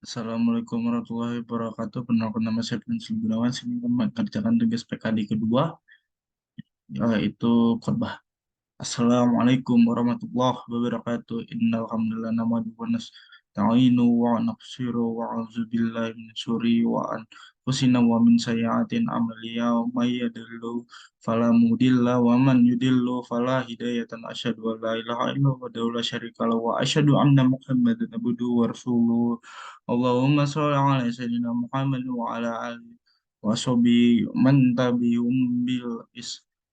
Assalamualaikum warahmatullahi wabarakatuh. Perkenalkan nama saya Prince Gunawan. Saya mengerjakan tugas PKD kedua, yaitu khotbah. Assalamualaikum warahmatullahi wabarakatuh. Innal hamdalillah nahmaduhu wa nasta'inu wa naghfiru wa a'udzu billahi min syururi wa anfusina wa min sayyiatin a'malina may yahdihillahu fala mudilla wa man yudillu fala hidayatan asyhadu an la ilaha illallah wa la syarika lahu wa asyhadu anna muhammadan abduhu wa rasuluh. Allahumma shalli ala sayyidina Muhammad wa ala alihi wa sahbihi man tabi'um bil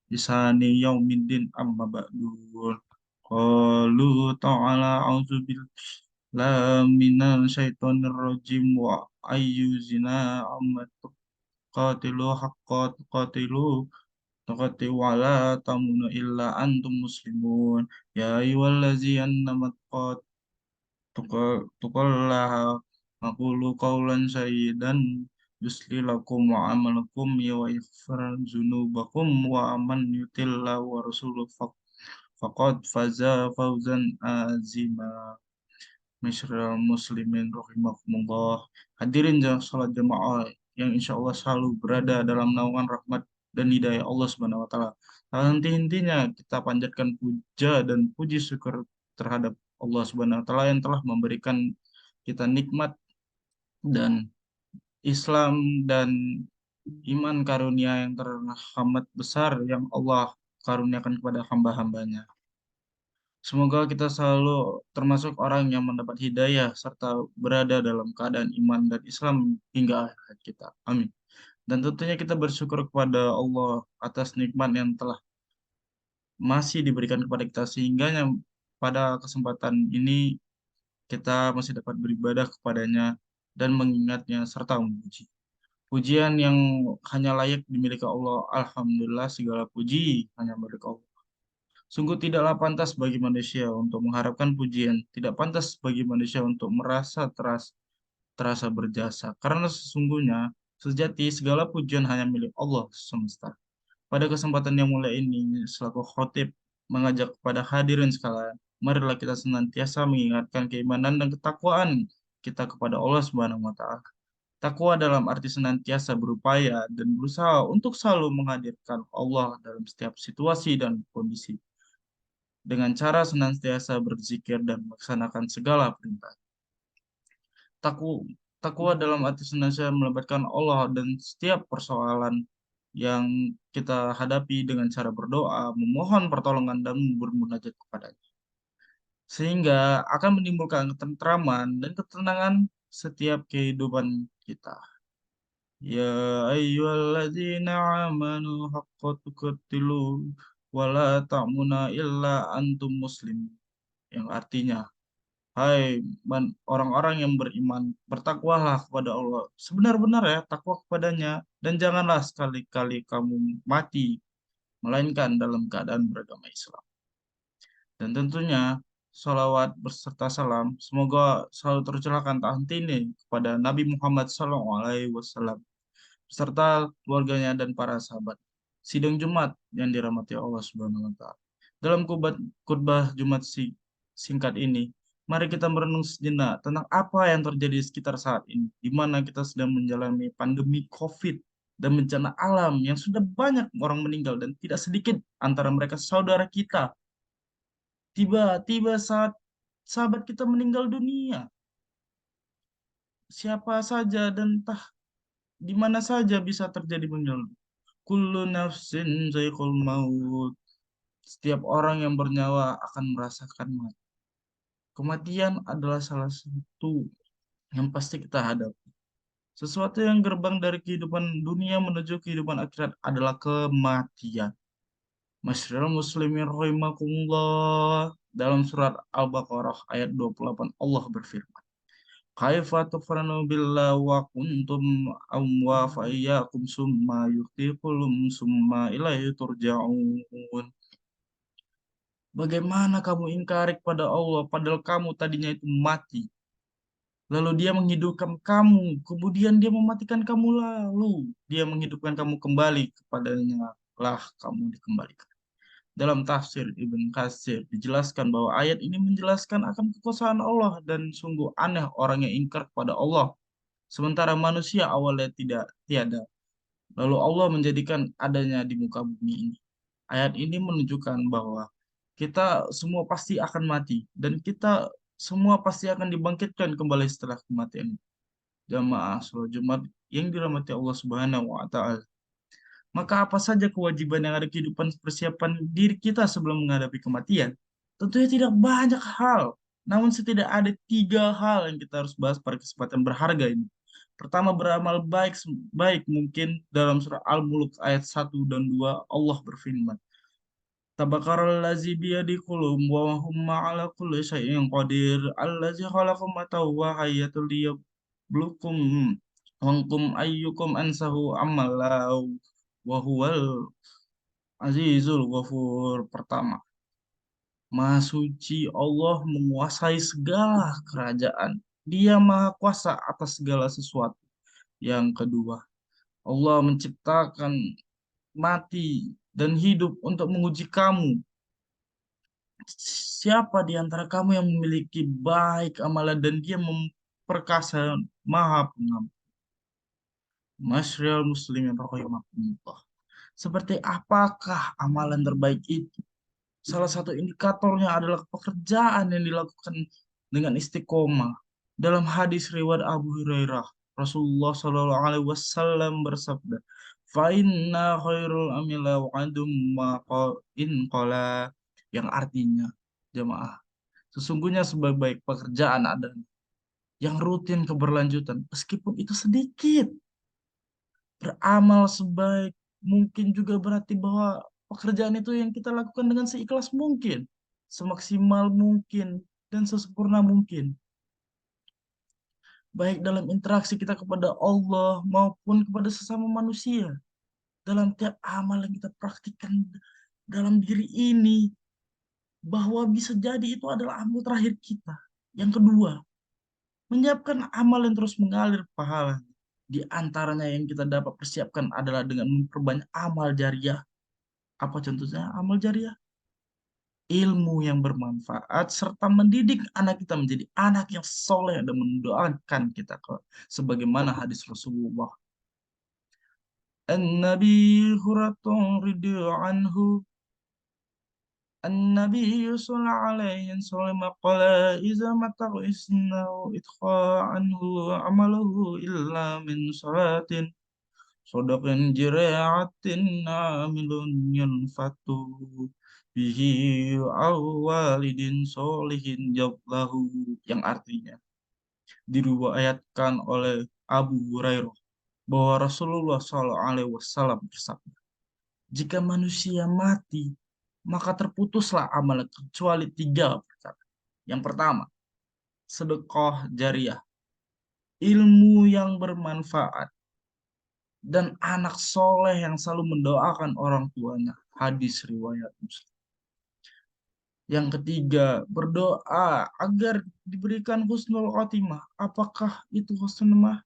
Isani yaumiddin amma ba'du. Qalu ta'ala a'udzu billahi minasy syaithanir rajim wa ayyuzina amma tuqatilu haqqa tuqatilu tuqati wa la tamunu illa antum muslimun ya ayyuhallazina tuqallaha aqulu qawlan sayyidan yusli lakum wa amalakum ya wa yaghfir dzunubakum wa aman yutillah wa rasuluh faqad faza fawzan azima. Masyarakat muslimin rahimakumullah. Hadirin salat jamaah yang insya Allah selalu berada dalam naungan rahmat dan hidayah Allah Subhanahu wa taala. Intinya kita panjatkan puja dan puji syukur terhadap Allah Subhanahu wa taala yang telah memberikan kita nikmat dan Islam dan iman karunia yang teramat besar yang Allah karuniakan kepada hamba-hambanya. Semoga kita selalu termasuk orang yang mendapat hidayah serta berada dalam keadaan iman dan Islam hingga akhir hayat kita. Amin. Dan tentunya kita bersyukur kepada Allah atas nikmat yang telah masih diberikan kepada kita sehingga pada kesempatan ini kita masih dapat beribadah kepadanya dan mengingatnya serta memuji. Pujian yang hanya layak dimiliki Allah. Alhamdulillah segala puji hanya milik Allah. Sungguh tidaklah pantas bagi manusia untuk mengharapkan pujian, tidak pantas bagi manusia untuk merasa terasa berjasa, karena sesungguhnya sejati segala pujian hanya milik Allah semesta. Pada kesempatan yang mulia ini, selaku khotib mengajak kepada hadirin sekalian, marilah kita senantiasa mengingatkan keimanan dan ketakwaan kita kepada Allah Subhanahu wa taala. Takwa dalam arti senantiasa berupaya dan berusaha untuk selalu menghadirkan Allah dalam setiap situasi dan kondisi dengan cara senantiasa berzikir dan melaksanakan segala perintah. Takwa, takwa dalam arti senantiasa melibatkan Allah dan setiap persoalan yang kita hadapi dengan cara berdoa, memohon pertolongan dan bermunajat kepadanya. Sehingga akan menimbulkan ketentraman dan ketenangan setiap kehidupan kita. Ya ayyuhalladzina amanu haqqa tuqatilu wa la ta'muna illa antum muslim. Yang artinya, hai orang-orang yang beriman, bertakwalah kepada Allah. Sebenar-benar ya, takwa kepadanya. Dan janganlah sekali-kali kamu mati, melainkan dalam keadaan beragama Islam. Dan tentunya, salawat berserta salam, semoga selalu tercurahkan tak henti ini kepada Nabi Muhammad SAW, beserta keluarganya dan para sahabat. Sidang Jumat yang dirahmati Allah Subhanahu wa taala. Dalam khutbah Jumat singkat ini, mari kita merenung sejenak tentang apa yang terjadi di sekitar saat ini, di mana kita sedang menjalani pandemi COVID dan bencana alam yang sudah banyak orang meninggal dan tidak sedikit antara mereka saudara kita. Tiba-tiba saat sahabat kita meninggal dunia, siapa saja dan entah di mana saja bisa terjadi meninggal. Kullu nafsin za'iqul maut. Setiap orang yang bernyawa akan merasakan mati. Kematian adalah salah satu yang pasti kita hadapi. Sesuatu yang gerbang dari kehidupan dunia menuju kehidupan akhirat adalah kematian. Masyarakat muslimin rahimakumullah. Dalam surat Al-Baqarah ayat 28 Allah berfirman, Kaifa tufranu billah wa kuntum amwa fa iyyakum summa yuhtikulum summa ilaihi turja'un. Bagaimana kamu ingkari kepada Allah padahal kamu tadinya itu mati. Lalu dia menghidupkan kamu, kemudian dia mematikan kamu lalu dia menghidupkan kamu kembali kepadanya lah kamu dikembalikan. Dalam tafsir Ibn Katsir dijelaskan bahwa ayat ini menjelaskan akan kekuasaan Allah dan sungguh aneh orang yang ingkar kepada Allah. Sementara manusia awalnya tidak tiada. Lalu Allah menjadikan adanya di muka bumi ini. Ayat ini menunjukkan bahwa kita semua pasti akan mati dan kita semua pasti akan dibangkitkan kembali setelah kematian. Jamaah sholat Jumat yang dirahmati Allah Subhanahu wa taala. Maka apa saja kewajiban yang ada kehidupan persiapan diri kita sebelum menghadapi kematian? Tentunya tidak banyak hal. Namun setidaknya ada tiga hal yang kita harus bahas pada kesempatan berharga ini. Pertama, beramal baik mungkin dalam surah Al-Mulk ayat 1 dan 2 Allah berfirman. Tabakarallazi biyadikulum wa hum ala kulli syai'in qadir allazi khalaqum mata wa hayatul liyablukum wangkum ayyukum ansahu amalau wa huwal azizul ghafur. Pertama, Maha Suci Allah menguasai segala kerajaan. Dia Maha Kuasa atas segala sesuatu. Yang kedua, Allah menciptakan mati dan hidup untuk menguji kamu. Siapa di antara kamu yang memiliki baik amalan dan dia memperkasa Maha Pengampun. Masyarakat muslimin rahimakumullah. Seperti apakah amalan terbaik itu? Salah satu indikatornya adalah pekerjaan yang dilakukan dengan istiqomah. Dalam hadis riwayat Abu Hurairah, Rasulullah Shallallahu Alaihi Wasallam bersabda, "Fa inna khairul amila wa'adum ma in qala," yang artinya, jemaah, sesungguhnya sebaik-baik pekerjaan adalah yang rutin keberlanjutan, meskipun itu sedikit. Beramal sebaik mungkin juga berarti bahwa pekerjaan itu yang kita lakukan dengan seikhlas mungkin, semaksimal mungkin, dan sesempurna mungkin. Baik dalam interaksi kita kepada Allah maupun kepada sesama manusia. Dalam tiap amal yang kita praktikkan dalam diri ini, bahwa bisa jadi itu adalah amal terakhir kita. Yang kedua, menyiapkan amal yang terus mengalir pahala. Di antaranya yang kita dapat persiapkan adalah dengan memperbanyak amal jariah. Apa contohnya amal jariah? Ilmu yang bermanfaat serta mendidik anak kita menjadi anak yang soleh dan mendoakan kita ke sebagaimana hadis Rasulullah. An-Nabi Huratun Ridhu Anhu النبي صلى عليه وسلم قال إذا مات إسنه إدخى عنه عمله إلا من صلاة صدق جريعة عامل ينفت به أو والد صالح جبله, yang artinya diriwayatkan oleh Abu Hurairah bahwa Rasulullah SAW bersabda, jika manusia mati maka terputuslah amal kecuali tiga perkara. Yang pertama, sedekah jariah, ilmu yang bermanfaat, dan anak soleh yang selalu mendoakan orang tuanya. Hadis riwayat Muslim. Yang ketiga, berdoa agar diberikan husnul khotimah. Apakah itu husnul?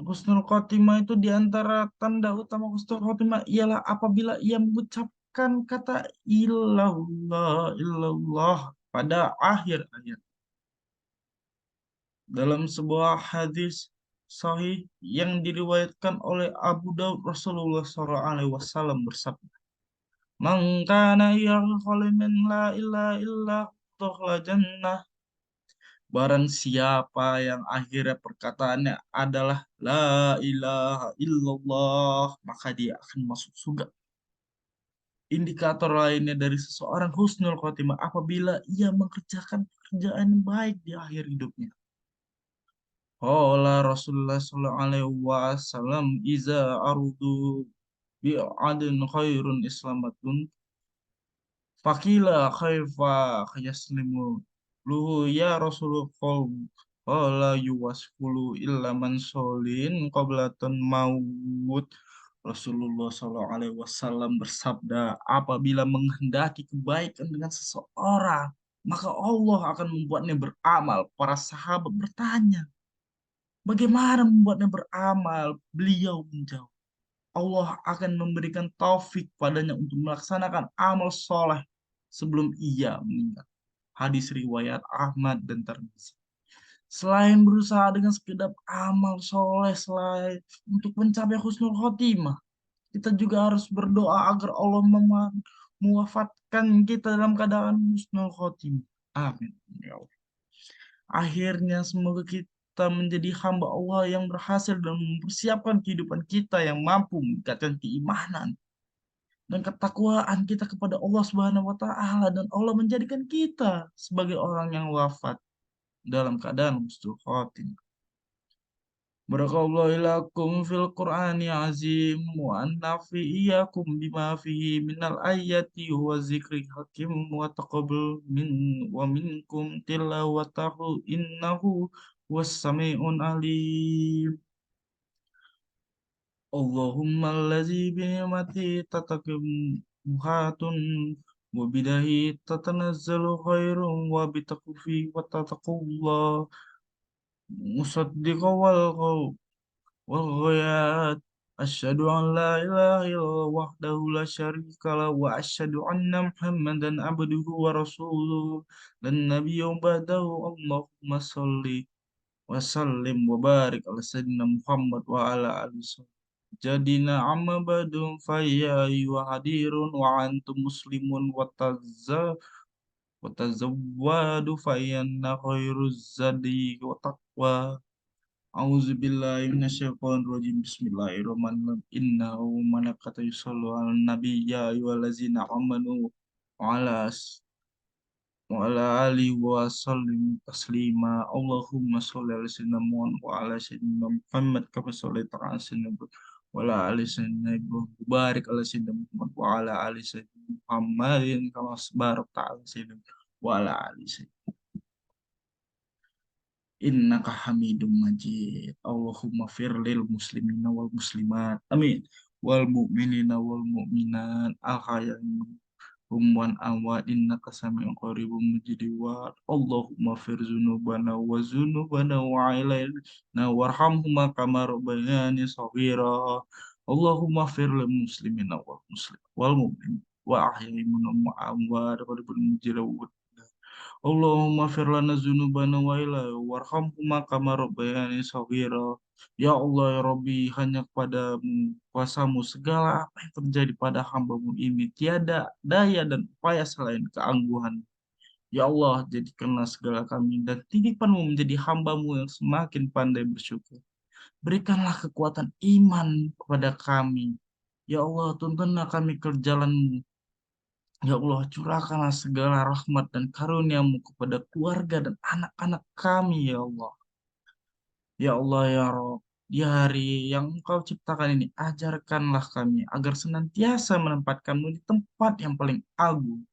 Husnul khotimah itu diantara tanda utama husnul khotimah ialah apabila ia mengucapkan kata ilallah, ilallah pada akhir ayat. Dalam sebuah hadis sahih yang diriwayatkan oleh Abu Daud, Rasulullah SAW bersabda, "Man kana yaqulu min la ilaha illa Allah jannah." Barang siapa yang akhirnya perkataannya adalah La ilaha illallah, maka dia akan masuk surga. Indikator lainnya dari seseorang husnul khotimah apabila ia mengerjakan pekerjaan yang baik di akhir hidupnya. Qala Rasulullah sallallahu alaihi wasallam, "Iza arudu bi'adin khairun islamatun." Fakila khaifa yaslimu luhu ya Rasulullah, qala yuwasfulu illa man solin qoblatan maut. Rasulullah SAW bersabda, apabila menghendaki kebaikan dengan seseorang, maka Allah akan membuatnya beramal. Para sahabat bertanya, bagaimana membuatnya beramal? Beliau menjawab, Allah akan memberikan taufik padanya untuk melaksanakan amal soleh sebelum ia meninggal. Hadis riwayat Ahmad dan Tirmidzi. Selain berusaha dengan sekedar amal soleh, selain untuk mencapai husnul khotimah, kita juga harus berdoa agar Allah mewafatkan kita dalam keadaan husnul khotimah. Amin. Ya Allah. Akhirnya semoga kita menjadi hamba Allah yang berhasil dan mempersiapkan kehidupan kita yang mampu meningkatkan keimanan dan ketakwaan kita kepada Allah Subhanahu wa taala, dan Allah menjadikan kita sebagai orang yang wafat dalam keadaan husnul khotimah. Barakallahu lakum fil Qur'ani azim wa nafi iyyakum bima fihi minal ayati wa zikri hakim wa taqabbal wa minkum tilawatahu innahu was sami'un alim. Allahumma allazi bi ni'mati tatakim muhatun wa bidahi tatanazzalu khairun wa bitakufi wa tataqullah musaddiqa والغايات أشهد أن لا إله إلا الله وحده لا شريك له وأشهد أن محمدا عبده ورسوله لا نبي بعده اللهم صل وسلم وبارك على سيدنا محمد وعلى آله وسلم جدنا عما بعد فيا أيها حدير وأنتم مسلمون وتزودوا فإن خير الزاد وتقوى A'udzu billahi minasyaitonir rajim. Bismillahirrahmanirrahim. Innahu malaikata yusallu 'alan nabi ya ayyuhallazina amanu wa ala alihi wa sallim taslima. Allahumma shalli ala sayyidina Muhammad wa ala sayyidina Muhammad kama shallaita ala sayyidina Ibrahim wa ala ali sayyidina Ibrahim. Barik ala sayyidina Muhammad wa ala ali sayyidina Muhammadin kama barakta ala sayyidina wa ala ali sayyidina. Innaka hamidum majid. Allahumma firlil muslimina wal muslimat. Amin. Wal mu'minina wal mu'minat. Al-hayain hum wan amwat. Innaka sami'un qaribun mujibud. Allahumma fir zunubana wa zunubana wa ilaina warhamhuma kama rabbayani shaghira. Allahumma firlil muslimina wal muslimat wal mu'min wa ahya'i minhum wa amwat. Mujibud. Allahumma fir lana dzunubana wa ila warhamhuma kama rabbayani shaghira. Ya Allah ya Rabbi, hanya kepadamu kuasamu segala apa yang terjadi pada hambamu ini, tiada daya dan upaya selain keangguhan. Ya Allah, jadikanlah segala kami dan titipanmu menjadi hambamu yang semakin pandai bersyukur. Berikanlah kekuatan iman kepada kami. Ya Allah, tuntunlah kami ke jalanmu. Ya Allah, curahkanlah segala rahmat dan karuniamu kepada keluarga dan anak-anak kami, ya Allah. Ya Allah, ya Rob, di hari yang Engkau ciptakan ini, ajarkanlah kami agar senantiasa menempatkanmu di tempat yang paling agung.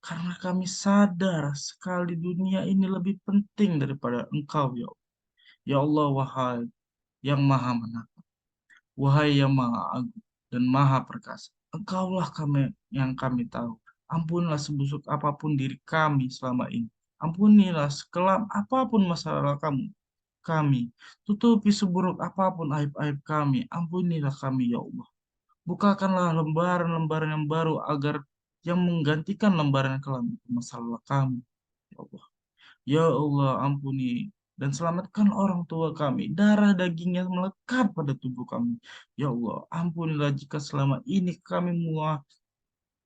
Karena kami sadar sekali dunia ini lebih penting daripada Engkau, ya Allah. Ya Allah, wahai yang maha menang. Wahai yang maha agung dan maha perkasa, Engkaulah yang kami tahu. Ampunilah sebusuk apapun diri kami selama ini. Ampunilah sekelam apapun masalah kami. Tutupi seburuk apapun aib-aib kami. Ampunilah kami, ya Allah. Bukakanlah lembaran-lembaran yang baru agar yang menggantikan lembaran kelam itu masalah kami, ya Allah. Ya Allah, ampuni dan selamatkan orang tua kami. Darah dagingnya melekat pada tubuh kami. Ya Allah, ampunilah jika selama ini kami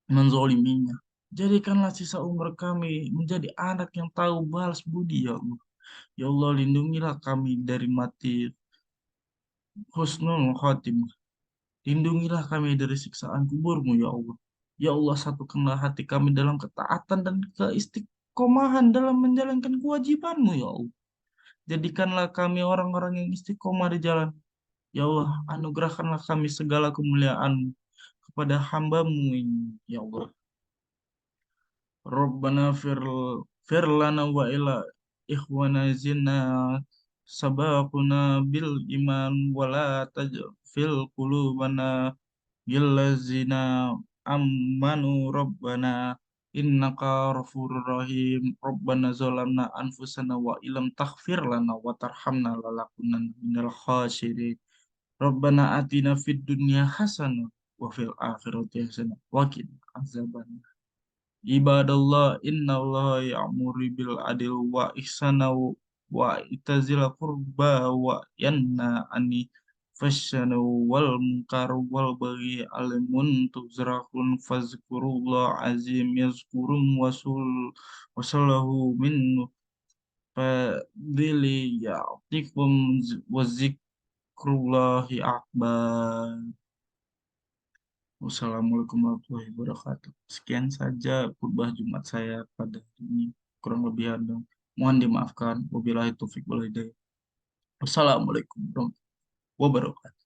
menzoliminya. Jadikanlah sisa umur kami menjadi anak yang tahu balas budi, ya Allah. Ya Allah, lindungilah kami dari mati husnul khotimah. Lindungilah kami dari siksaan kuburmu, ya Allah. Ya Allah, satukanlah hati kami dalam ketaatan dan keistiqomahan dalam menjalankan kewajibanmu, ya Allah. Jadikanlah kami orang-orang yang istiqomah di jalan. Ya Allah, anugerahkanlah kami segala kemuliaan kepada hambamu ini. Ya Allah. Rabbana fir lana wa ila ikhwana zina sabaquna bil iman wala tajfil qulubana yallazina ammanu rabbana innaka ghafurur rahim. Rabbana zalamna anfusana wa ilam taghfir lana wa tarhamna lanakunanna minal khasirin. Rabbana atina fid dunya hasanah wa fil akhirati hasanah wa qina azaban. Ibadallah innallaha ya'muru bil adil wa ihsana wa itazil qurba wa yanha 'ani fahsya'i wal munkar wal baghi alimun tuzrakun fazkurullah azim yazkurum wasallahu min fadli ya'tikum wa zikrullahi akbar. Wassalamualaikum warahmatullahi wabarakatuh. Sekian saja khutbah Jumat saya pada hari ini. Kurang lebih ada. Mohon dimaafkan. Wabillahi taufiq wal hidayah. Wassalamualaikum warahmatullahi wabarakatuh.